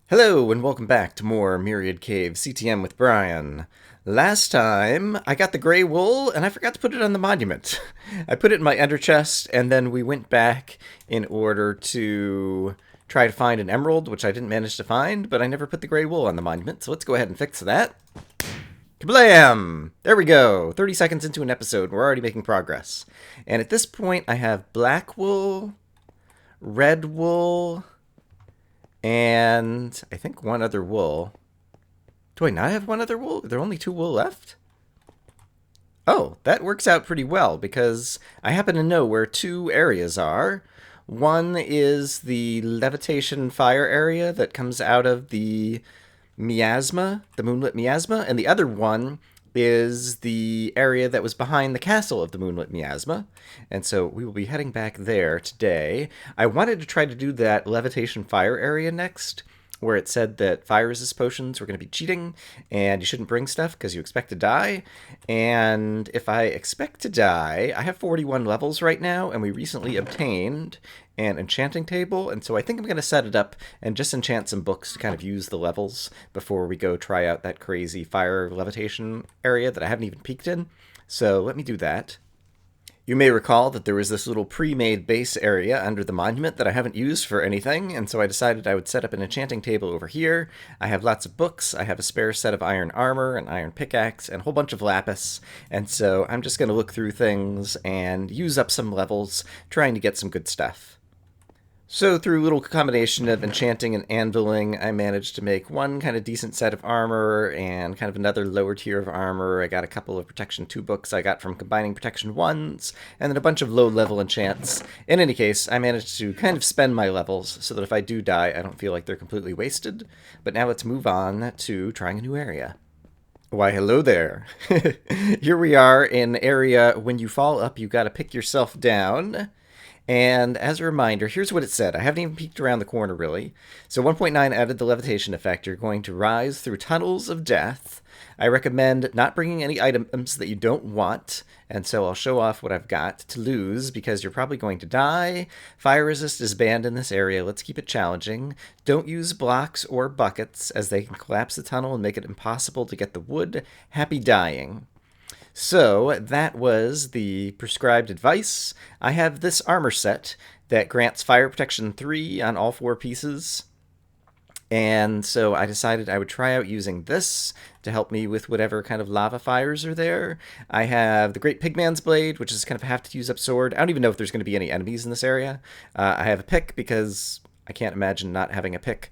Hello, and welcome back to more Myriad Caves CTM with Brian. Last time, I got the gray wool, and I forgot to put it on the monument. I put it in my ender chest, and then we went back in order to try to find an emerald, which I didn't manage to find, but I never put the gray wool on the monument, so let's go ahead and fix that. Kablam! There we go. 30 seconds into an episode, we're already making progress. And at this point, I have black wool, red wool, and I think one other wool. Do I not have one other wool? There are only two wool left? Oh, that works out pretty well because I happen to know where two areas are. One is the levitation fire area that comes out of the miasma, the moonlit miasma, and the other one is the area that was behind the castle of the moonlit miasma. And so we will be heading back there today. I wanted to try to do that levitation fire area next, where it said that fire resist potions were going to be cheating and you shouldn't bring stuff because you expect to die. And if I expect to die, I have 41 levels right now, and we recently obtained an enchanting table, and so I think I'm going to set it up and just enchant some books to kind of use the levels before we go try out that crazy fire levitation area that I haven't even peeked in. So let me do that. You may recall that there was this little pre-made base area under the monument that I haven't used for anything, and so I decided I would set up an enchanting table over here. I have lots of books, I have a spare set of iron armor, an iron pickaxe, and a whole bunch of lapis, and so I'm just going to look through things and use up some levels, trying to get some good stuff. So through a little combination of enchanting and anviling, I managed to make one kind of decent set of armor and kind of another lower tier of armor. I got a couple of Protection 2 books I got from combining Protection 1s, and then a bunch of low-level enchants. In any case, I managed to kind of spend my levels so that if I do die, I don't feel like they're completely wasted. But now let's move on to trying a new area. Why, hello there. Here we are in area when you fall up, you gotta pick yourself down. And as a reminder, here's what it said. I haven't even peeked around the corner, really. So 1.9 added the levitation effect. You're going to rise through tunnels of death. I recommend not bringing any items that you don't want. And so I'll show off what I've got to lose because you're probably going to die. Fire resist is banned in this area. Let's keep it challenging. Don't use blocks or buckets as they can collapse the tunnel and make it impossible to get the wood. Happy dying. So that was the prescribed advice. I have this armor set that grants fire protection 3 on all 4 pieces. And so I decided I would try out using this to help me with whatever kind of lava fires are there. I have the Great Pigman's Blade, which is kind of a have-to-use-up sword. I don't even know if there's going to be any enemies in this area. I have a pick because I can't imagine not having a pick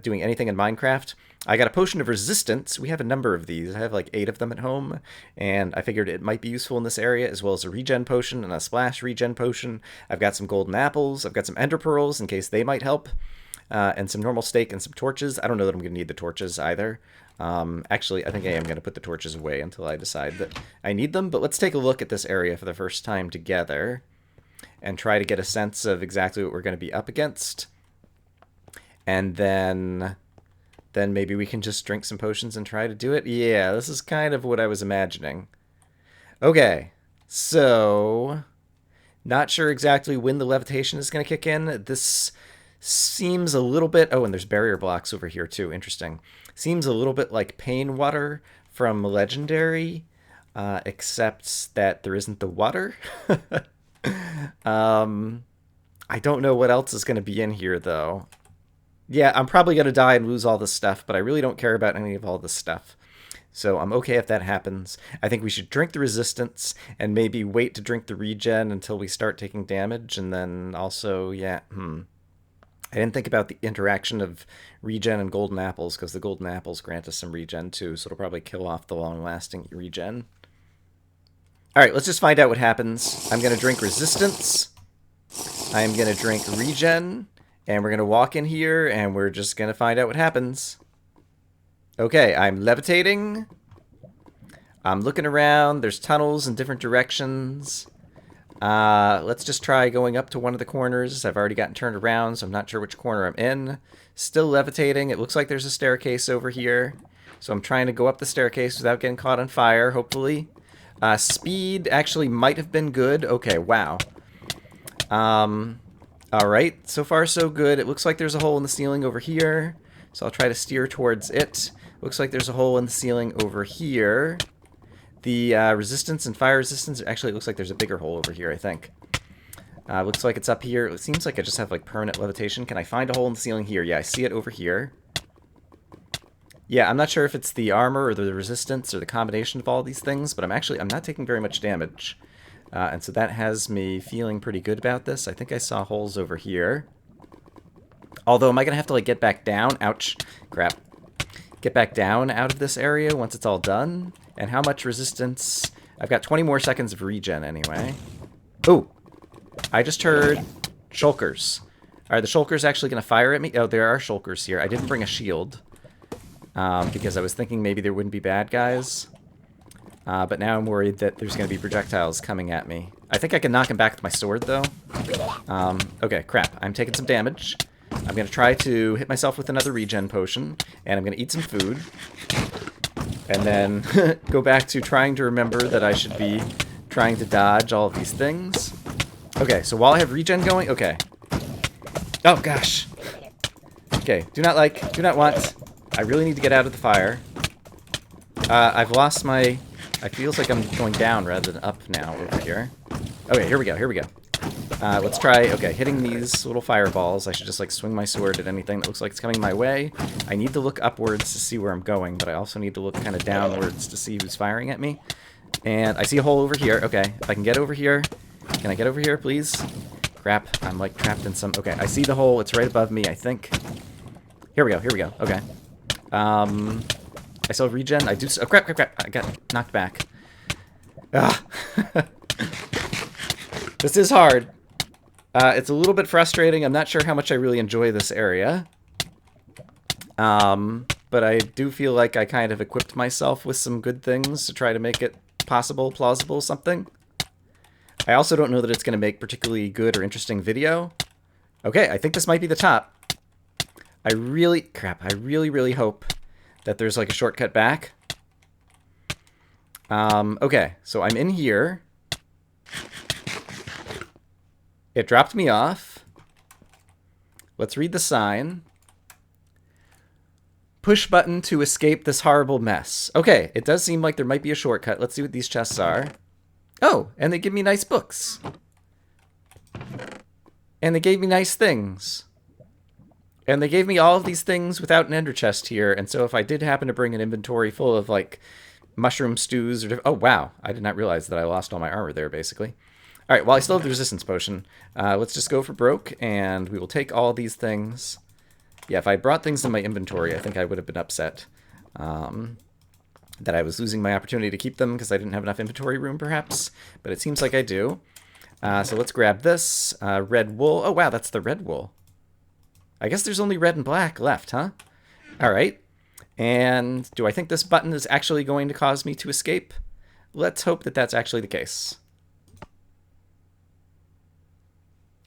doing anything in Minecraft. I got a potion of resistance. We have a number of these. I have like 8 of them at home, and I figured it might be useful in this area, as well as a regen potion and a splash regen potion. I've got some golden apples. I've got some ender pearls in case they might help, and some normal steak and some torches. I don't know that I'm going to need the torches either. Actually, I think I am going to put the torches away until I decide that I need them, but let's take a look at this area for the first time together and try to get a sense of exactly what we're going to be up against. And then maybe we can just drink some potions and try to do it. Yeah, this is kind of what I was imagining. Okay, so not sure exactly when the levitation is going to kick in. This seems a little bit... Oh, and there's barrier blocks over here too. Interesting. Seems a little bit like Pain Water from Legendary, except that there isn't the water. I don't know what else is going to be in here, though. Yeah, I'm probably going to die and lose all this stuff, but I really don't care about any of all this stuff. So I'm okay if that happens. I think we should drink the resistance and maybe wait to drink the regen until we start taking damage. And then also, yeah, I didn't think about the interaction of regen and golden apples because the golden apples grant us some regen too, so it'll probably kill off the long-lasting regen. All right, let's just find out what happens. I'm going to drink resistance. I'm going to drink regen. And we're going to walk in here, and we're just going to find out what happens. Okay, I'm levitating. I'm looking around. There's tunnels in different directions. Let's just try going up to one of the corners. I've already gotten turned around, so I'm not sure which corner I'm in. Still levitating. It looks like there's a staircase over here. So I'm trying to go up the staircase without getting caught on fire, hopefully. Speed actually might have been good. Okay, wow. Alright, so far so good. It looks like there's a hole in the ceiling over here. So I'll try to steer towards it. Looks like there's a hole in the ceiling over here. The resistance and fire resistance, actually it looks like there's a bigger hole over here, I think. Looks like it's up here. It seems like I just have like permanent levitation. Can I find a hole in the ceiling here? Yeah, I see it over here. Yeah, I'm not sure if it's the armor or the resistance or the combination of all these things, but I'm not taking very much damage. And so that has me feeling pretty good about this. I think I saw holes over here. Although, am I going to have to like get back down? Ouch. Crap. Get back down out of this area once it's all done? And how much resistance? I've got 20 more seconds of regen anyway. Oh! I just heard shulkers. Are the shulkers actually going to fire at me? Oh, there are shulkers here. I didn't bring a shield. Because I was thinking maybe there wouldn't be bad guys. But now I'm worried that there's going to be projectiles coming at me. I think I can knock him back with my sword, though. Okay, crap. I'm taking some damage. I'm going to try to hit myself with another regen potion. And I'm going to eat some food. And then go back to trying to remember that I should be trying to dodge all of these things. Okay, so while I have regen going... Okay. Oh, gosh. Okay, do not want... I really need to get out of the fire. I've lost my... It feels like I'm going down rather than up now over here. Okay, here we go. Let's try... Okay, hitting these little fireballs. I should just, like, swing my sword at anything that looks like it's coming my way. I need to look upwards to see where I'm going, but I also need to look kind of downwards to see who's firing at me. And I see a hole over here. Okay, if I can get over here... Can I get over here, please? Crap, I'm like trapped in some... Okay, I see the hole. It's right above me, I think. Here we go. Okay. I still have regen. I do... Oh, crap. I got knocked back. Ah. This is hard. It's a little bit frustrating. I'm not sure how much I really enjoy this area. But I do feel like I kind of equipped myself with some good things to try to make it possible, plausible, something. I also don't know that it's going to make particularly good or interesting video. Okay, I think this might be the top. I really hope that there's like a shortcut back. Okay, so I'm in here. It dropped me off. Let's read the sign. Push button to escape this horrible mess. Okay, it does seem like there might be a shortcut. Let's see what these chests are. Oh, and they give me nice books. And they gave me nice things. And they gave me all of these things without an ender chest here. And so if I did happen to bring an inventory full of, like, mushroom stews or... Oh, wow. I did not realize that I lost all my armor there, basically. All right, well, I still have the resistance potion. Let's just go for broke, and we will take all these things. Yeah, if I brought things in my inventory, I think I would have been upset. That I was losing my opportunity to keep them because I didn't have enough inventory room, perhaps. But it seems like I do. So let's grab this. Red wool. Oh, wow, that's the red wool. I guess there's only red and black left, huh? All right. And do I think this button is actually going to cause me to escape? Let's hope that that's actually the case.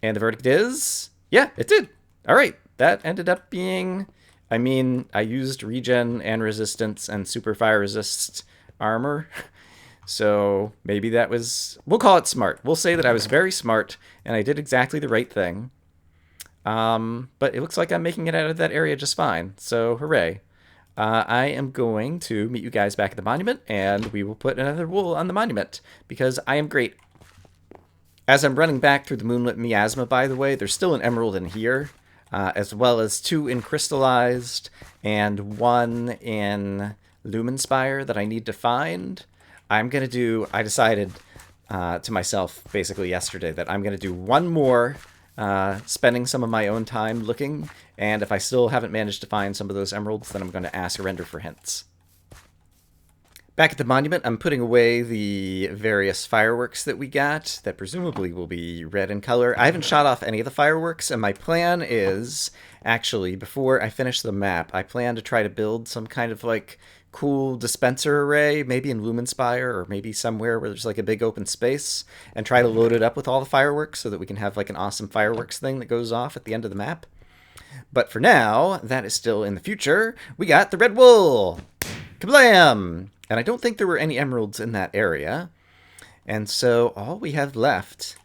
And the verdict is... Yeah, it did. All right. That ended up being... I mean, I used regen and resistance and super fire resist armor. So maybe that was... We'll call it smart. We'll say that I was very smart and I did exactly the right thing. But it looks like I'm making it out of that area just fine. So hooray. I am going to meet you guys back at the monument and we will put another wool on the monument because I am great. As I'm running back through the moonlit miasma, by the way, there's still an emerald in here. As well as 2 in crystallized and 1 in Lumenspire that I need to find. I decided to myself basically yesterday that I'm going to do 1 more, spending some of my own time looking, and if I still haven't managed to find some of those emeralds, then I'm going to ask Render for hints. Back at the monument, I'm putting away the various fireworks that we got that presumably will be red in color. I haven't shot off any of the fireworks, and my plan is, actually, before I finish the map, I plan to try to build some kind of, like, cool dispenser array, maybe in Lumenspire, or maybe somewhere where there's, like, a big open space, and try to load it up with all the fireworks so that we can have, like, an awesome fireworks thing that goes off at the end of the map. But for now, that is still in the future. We got the red wool! Kablam! And I don't think there were any emeralds in that area. And so all we have left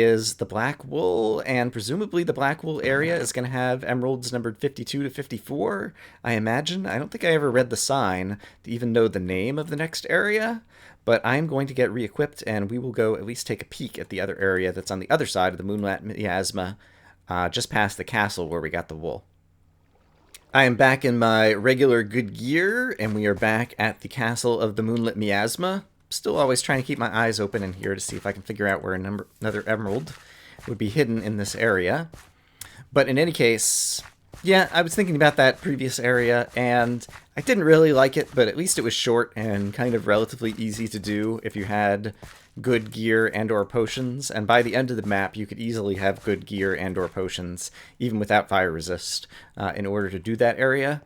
is the black wool, and presumably the black wool area is going to have emeralds numbered 52 to 54, I imagine. I don't think I ever read the sign to even know the name of the next area, but I'm going to get re-equipped, and we will go at least take a peek at the other area that's on the other side of the Moonlit Miasma, just past the castle where we got the wool. I am back in my regular good gear, and we are back at the castle of the Moonlit Miasma. Still always trying to keep my eyes open in here to see if I can figure out where another emerald would be hidden in this area. But in any case, yeah, I was thinking about that previous area, and I didn't really like it, but at least it was short and kind of relatively easy to do if you had good gear and or potions, and by the end of the map you could easily have good gear and or potions, even without fire resist, in order to do that area.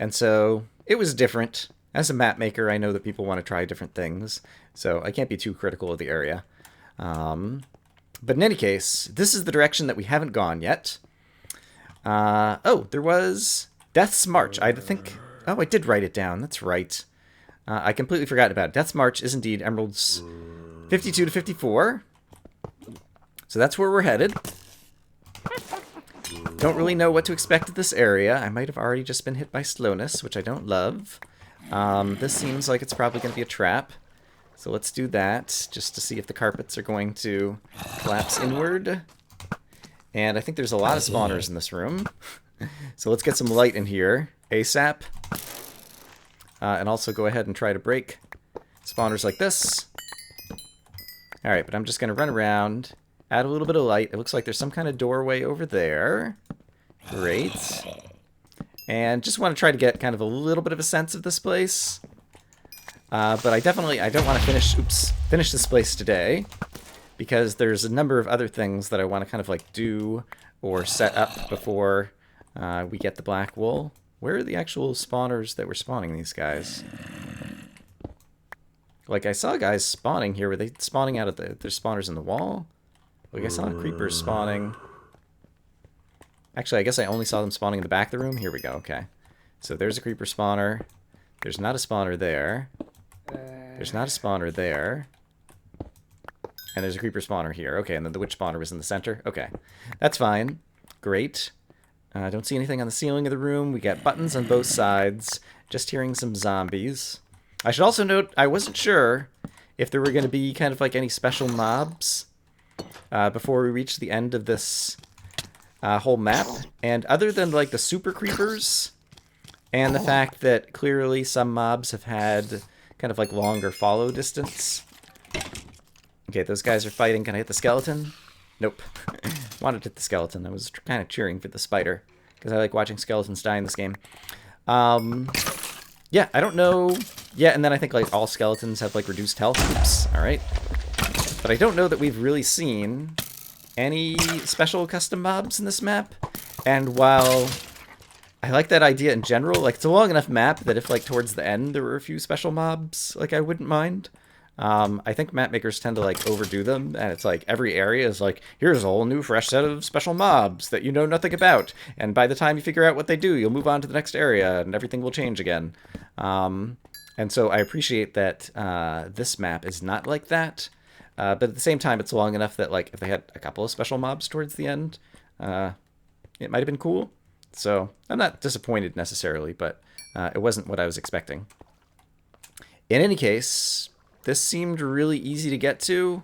And so it was different. As a map maker, I know that people want to try different things, so I can't be too critical of the area. But in any case, this is the direction that we haven't gone yet. Oh, there was Death's March. I think... Oh, I did write it down. That's right. I completely forgot about it. Death's March is indeed emeralds 52 to 54. So that's where we're headed. Don't really know what to expect at this area. I might have already just been hit by slowness, which I don't love. This seems like it's probably going to be a trap. So let's do that, just to see if the carpets are going to collapse inward. And I think there's a lot of spawners in this room. So let's get some light in here ASAP. And also go ahead and try to break spawners like this. Alright, but I'm just going to run around, add a little bit of light. It looks like there's some kind of doorway over there. Great. And just want to try to get kind of a little bit of a sense of this place. But I don't want to finish this place today, because there's a number of other things that I want to kind of like do or set up before we get the black wool. Where are the actual spawners that were spawning these guys? Like, I saw guys spawning here. Were they spawning out of their spawners in the wall? Like, I saw creepers spawning. Actually, I guess I only saw them spawning in the back of the room. Here we go, okay. So there's a creeper spawner. There's not a spawner there. There's not a spawner there. And there's a creeper spawner here. Okay, and then the witch spawner was in the center. Okay, that's fine. Great. I don't see anything on the ceiling of the room. We got buttons on both sides. Just hearing some zombies. I should also note, I wasn't sure if there were going to be kind of like any special mobs before we reach the end of this whole map. And other than like the super creepers and the fact that clearly some mobs have had kind of like longer follow distance. Okay, those guys are fighting. Can I hit the skeleton? Nope. Wanted to hit the skeleton. I was kind of cheering for the spider, because I like watching skeletons die in this game. Yeah, I don't know. Yeah, and then I think like all skeletons have like reduced health. Oops. Alright. But I don't know that we've really seen any special custom mobs in this map. And while I like that idea in general, like it's a long enough map that if like towards the end there were a few special mobs, like I wouldn't mind. I think map makers tend to like overdo them, and it's like every area is like, here's a whole new fresh set of special mobs that you know nothing about, and by the time you figure out what they do, you'll move on to the next area and everything will change again. And so I appreciate that this map is not like that, but at the same time it's long enough that like if they had a couple of special mobs towards the end, it might have been cool. So I'm not disappointed necessarily, but it wasn't what I was expecting. In any case, this seemed really easy to get to.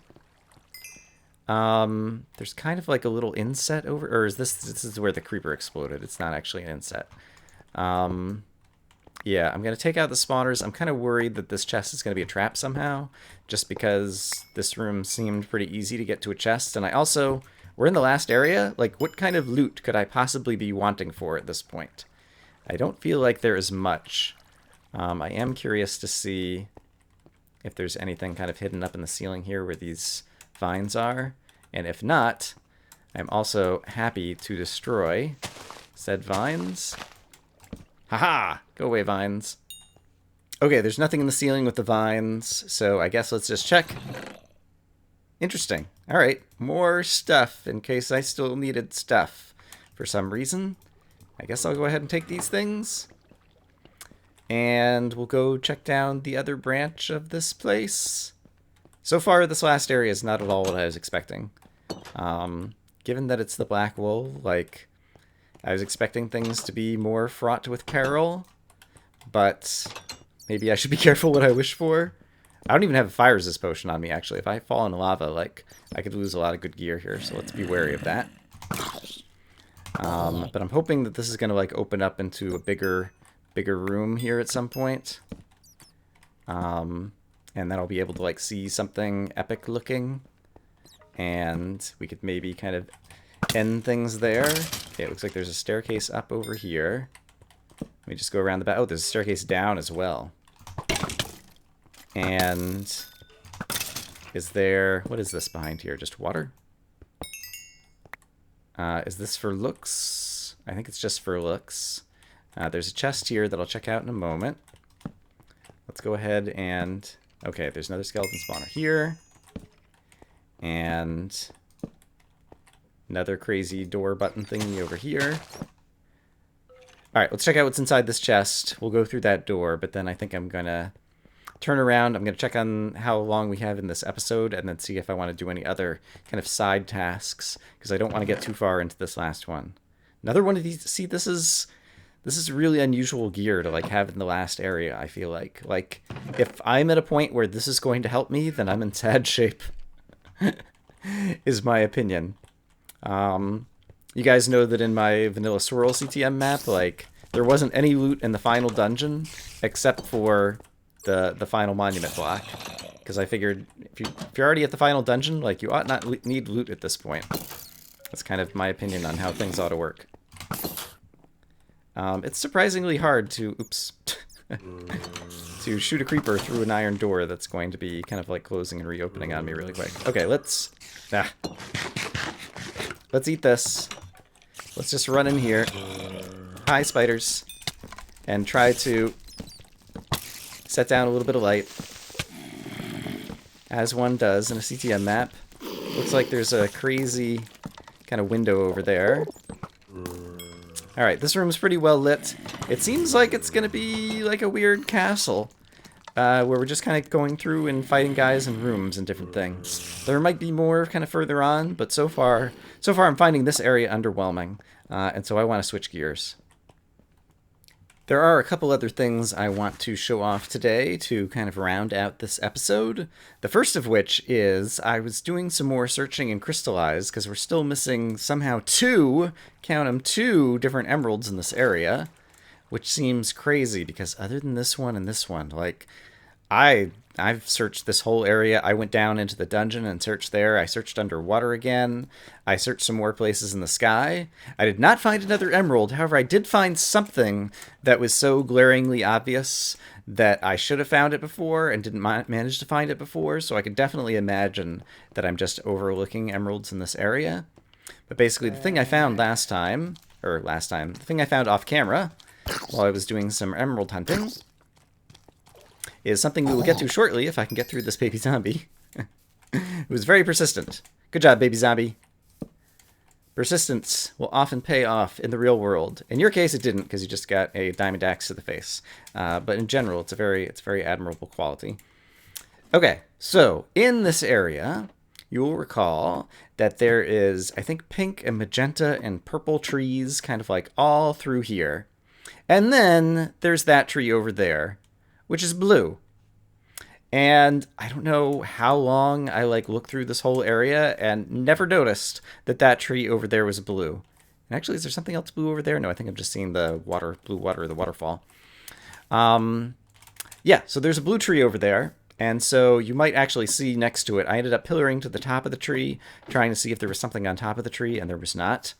There's kind of like a little inset over, or is this is where the creeper exploded? It's not actually an inset. Yeah, I'm gonna take out the spawners. I'm kind of worried that this chest is gonna be a trap somehow, just because this room seemed pretty easy to get to a chest, and I also, we're in the last area. Like, what kind of loot could I possibly be wanting for at this point? I don't feel like there is much. I am curious to see if there's anything kind of hidden up in the ceiling here where these vines are. And if not, I'm also happy to destroy said vines. Haha! Go away, vines. Okay, there's nothing in the ceiling with the vines, so I guess let's just check. Interesting. Alright, more stuff in case I still needed stuff for some reason. I guess I'll go ahead and take these things. And we'll go check down the other branch of this place. So far, this last area is not at all what I was expecting. Given that it's the black wool, like, I was expecting things to be more fraught with peril, but maybe I should be careful what I wish for. I don't even have a fire resist potion on me, actually. If I fall in lava, like, I could lose a lot of good gear here, so let's be wary of that. But I'm hoping that this is going to, like, open up into a bigger room here at some point. And then I'll be able to, like, see something epic looking. And we could maybe kind of end things there. Okay, it looks like there's a staircase up over here. Let me just go around the back. Oh, there's a staircase down as well. And is there... What is this behind here? Just water? Is this for looks? I think it's just for looks. There's a chest here that I'll check out in a moment. Let's go ahead and... Okay, there's another skeleton spawner here. And another crazy door button thingy over here. Alright, let's check out what's inside this chest. We'll go through that door, but then I think I'm going to turn around. I'm going to check on how long we have in this episode and then see if I want to do any other kind of side tasks, because I don't want to get too far into this last one. Another one of these... See, this is really unusual gear to, like, have in the last area, I feel like. Like, if I'm at a point where this is going to help me, then I'm in sad shape. Is my opinion. You guys know that in my Vanilla Swirl CTM map, like, there wasn't any loot in the final dungeon except for the final monument block. Because I figured if you're already at the final dungeon, like, you ought not need loot at this point. That's kind of my opinion on how things ought to work. It's surprisingly hard to... Oops. To shoot a creeper through an iron door that's going to be kind of like closing and reopening on me really quick. Okay, let's eat this. Let's just run in here. Hi, spiders. And try to set down a little bit of light. As one does in a CTM map. Looks like there's a crazy kind of window over there. Alright, this room's pretty well lit. It seems like it's gonna be like a weird castle. Where we're just kind of going through and fighting guys in rooms and different things. There might be more kind of further on, but so far I'm finding this area underwhelming. And so I want to switch gears. There are a couple other things I want to show off today to kind of round out this episode. The first of which is I was doing some more searching in Crystallize because we're still missing somehow two different emeralds in this area, which seems crazy because other than this one and this one, like, I've searched this whole area. I went down into the dungeon and searched there. I searched underwater again. I searched some more places in the sky. I did not find another emerald. However, I did find something that was so glaringly obvious that I should have found it before and didn't manage to find it before. So I could definitely imagine that I'm just overlooking emeralds in this area. But basically, the thing I found the thing I found off camera while I was doing some emerald hunting is something we will get to shortly if I can get through this baby zombie. It was very persistent. Good job, baby zombie. Persistence will often pay off in the real world. In your case, it didn't because you just got a diamond axe to the face. But in general, it's a very admirable quality. Okay, so in this area, you will recall that there is, I think, pink and magenta and purple trees kind of like all through here. And then there's that tree over there, which is blue. And I don't know how long I looked through this whole area and never noticed that tree over there was blue. And actually, is there something else blue over there? No, I think I'm just seeing the blue water, the waterfall. Yeah, so there's a blue tree over there. And so you might actually see next to it. I ended up pillaring to the top of the tree, trying to see if there was something on top of the tree, and there was not.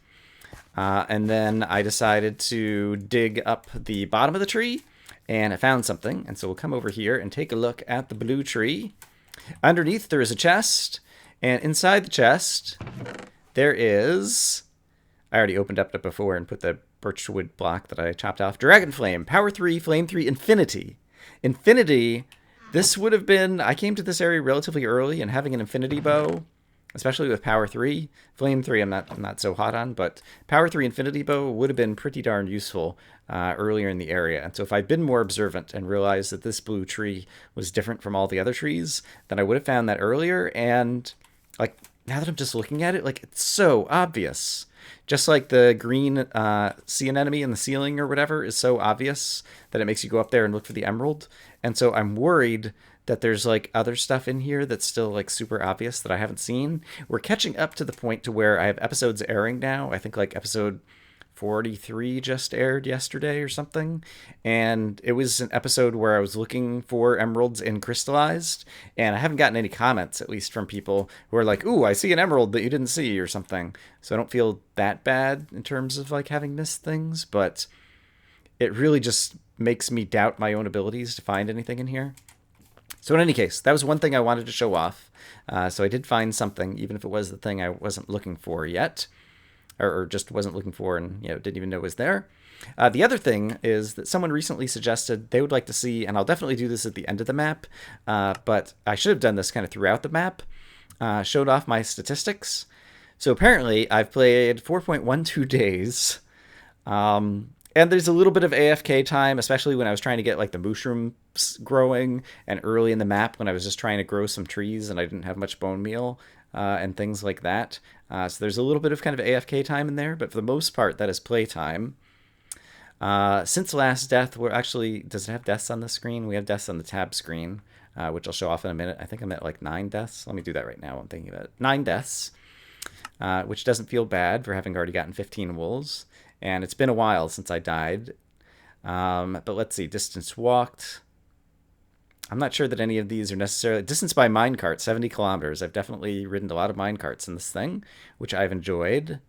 And then I decided to dig up the bottom of the tree, and I found something. And so we'll come over here and take a look at the blue tree. Underneath, there is a chest, and inside the chest, there is... I already opened up it before and put the birchwood block that I chopped off. Dragon Flame, Power 3, Flame 3, Infinity. Infinity, this would have been... I came to this area relatively early, and having an Infinity bow, especially with Power 3, Flame 3 I'm not so hot on, but Power 3 Infinity bow would have been pretty darn useful earlier in the area. And so if I'd been more observant and realized that this blue tree was different from all the other trees, then I would have found that earlier, and now that I'm just looking at it, like it's so obvious. Just like the green sea anemone in the ceiling or whatever is so obvious that it makes you go up there and look for the emerald. And so I'm worried that there's like other stuff in here that's still like super obvious that I haven't seen. We're catching up to the point to where I have episodes airing now. I think like episode 43 just aired yesterday or something. And it was an episode where I was looking for emeralds in crystallized. And I haven't gotten any comments, at least from people who are like, ooh, I see an emerald that you didn't see or something. So I don't feel that bad in terms of like having missed things. But it really just makes me doubt my own abilities to find anything in here. So in any case, that was one thing I wanted to show off. So I did find something, even if it was the thing I wasn't looking for yet, or just wasn't looking for and didn't even know was there. The other thing is that someone recently suggested they would like to see, and I'll definitely do this at the end of the map, but I should have done this kind of throughout the map, showed off my statistics. So apparently I've played 4.12 days. And there's a little bit of AFK time, especially when I was trying to get like the mushrooms growing, and early in the map when I was just trying to grow some trees and I didn't have much bone meal and things like that. So there's a little bit of kind of AFK time in there, but for the most part, that is play time. Since last death, we're actually, does it have deaths on the screen? We have deaths on the tab screen, which I'll show off in a minute. I think I'm at like 9 deaths. Let me do that right now. I'm thinking about it. 9 deaths, which doesn't feel bad for having already gotten 15 wolves. And it's been a while since I died. But let's see, distance walked. I'm not sure that any of these are necessarily... Distance by minecart, 70 kilometers. I've definitely ridden a lot of minecarts in this thing, which I've enjoyed.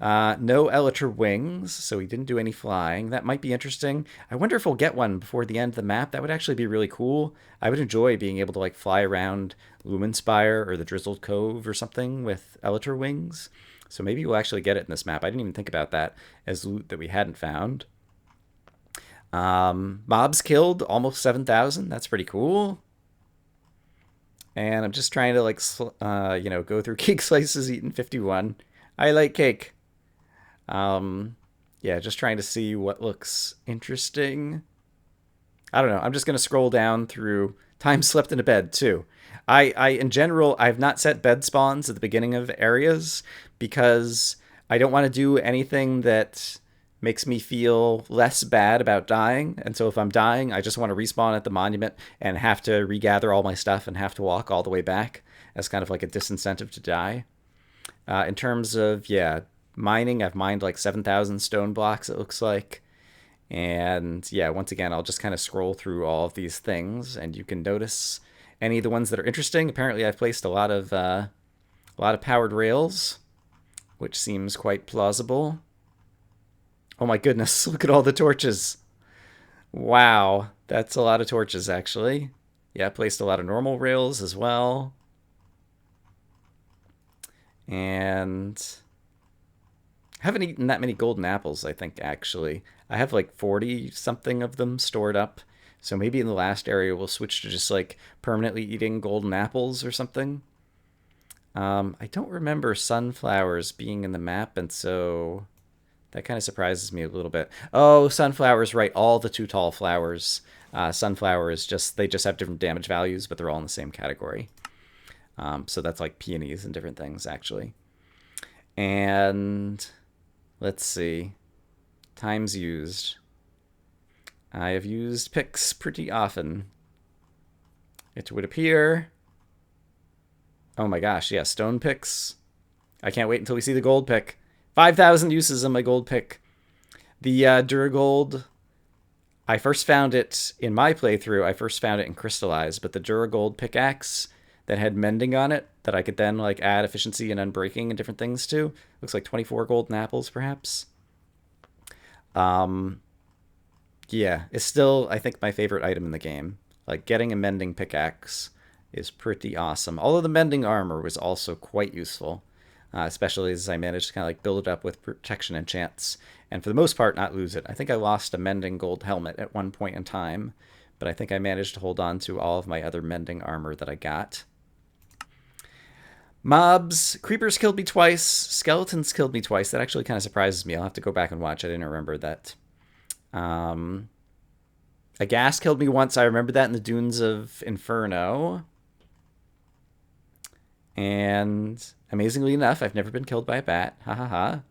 No elytra wings, so he didn't do any flying. That might be interesting. I wonder if we'll get one before the end of the map. That would actually be really cool. I would enjoy being able to like fly around Lumenspire or the Drizzled Cove or something with elytra wings. So maybe we'll actually get it in this map. I didn't even think about that as loot that we hadn't found. Mobs killed, almost 7,000. That's pretty cool. And I'm just trying to like, go through cake slices, eaten 51. I like cake. Yeah, just trying to see what looks interesting. I don't know. I'm just going to scroll down through time slept in a bed too. In general, I've not set bed spawns at the beginning of areas because I don't want to do anything that makes me feel less bad about dying. And so if I'm dying, I just want to respawn at the monument and have to regather all my stuff and have to walk all the way back as kind of like a disincentive to die. In terms of, yeah, mining, I've mined like 7,000 stone blocks, it looks like. And yeah, once again, I'll just kind of scroll through all of these things and you can notice any of the ones that are interesting. Apparently I've placed a lot of powered rails, which seems quite plausible. Oh my goodness, look at all the torches. Wow, that's a lot of torches actually. Yeah, I placed a lot of normal rails as well. And I haven't eaten that many golden apples, I think, actually. I have like 40 something of them stored up. So maybe in the last area we'll switch to just like permanently eating golden apples or something. I don't remember sunflowers being in the map, and so that kind of surprises me a little bit. Oh, sunflowers, right. All the too tall flowers. Sunflowers, they just have different damage values, but they're all in the same category. So that's like peonies and different things, actually. And let's see. Times used. I have used picks pretty often. It would appear... Oh my gosh, yeah, stone picks. I can't wait until we see the gold pick. 5,000 uses of my gold pick. The Duragold, I first found it in my playthrough. I first found it in crystallized, but the Duragold pickaxe that had mending on it that I could then like add efficiency and unbreaking and different things to. Looks like 24 golden apples, perhaps. Yeah, it's still, I think, my favorite item in the game. Like, getting a mending pickaxe is pretty awesome. Although the mending armor was also quite useful, especially as I managed to kind of like build it up with protection enchants, and for the most part not lose it. I think I lost a mending gold helmet at one point in time, but I think I managed to hold on to all of my other mending armor that I got. Mobs, creepers killed me twice, skeletons killed me twice. That actually kind of surprises me. I'll have to go back and watch. I didn't remember that. A ghast killed me once. I remember that in the Dunes of Inferno. And amazingly enough, I've never been killed by a bat. Ha ha ha.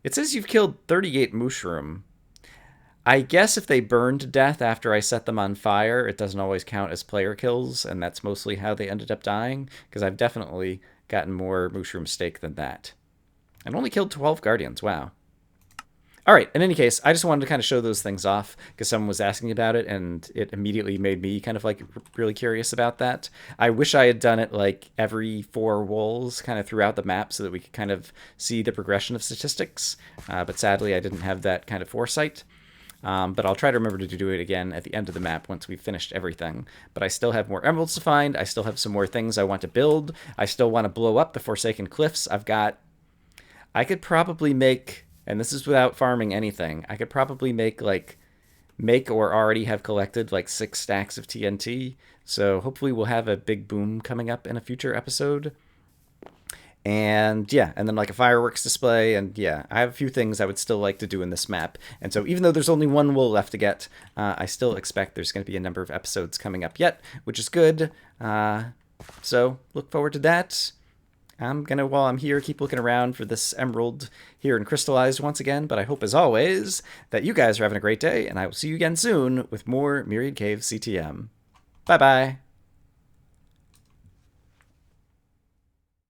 It says you've killed 38 mushroom. I guess if they burn to death after I set them on fire, it doesn't always count as player kills, and that's mostly how they ended up dying, because I've definitely gotten more mushroom steak than that. And only killed 12 guardians, wow. All right, in any case, I just wanted to kind of show those things off because someone was asking about it, and it immediately made me kind of like really curious about that. I wish I had done it like every 4 wools kind of throughout the map so that we could kind of see the progression of statistics, but sadly I didn't have that kind of foresight. But I'll try to remember to do it again at the end of the map once we've finished everything. But I still have more emeralds to find. I still have some more things I want to build. I still want to blow up the Forsaken Cliffs. I could probably make, and this is without farming anything, I could probably make or already have collected like 6 stacks of TNT. So hopefully we'll have a big boom coming up in a future episode. And yeah, and then like a fireworks display, and yeah, I have a few things I would still like to do in this map. And so even though there's only 1 wool left to get, I still expect there's going to be a number of episodes coming up yet, which is good. So look forward to that. I'm going to, while I'm here, keep looking around for this emerald here in Crystallized once again, but I hope as always that you guys are having a great day, and I will see you again soon with more Myriad Caves CTM. Bye-bye.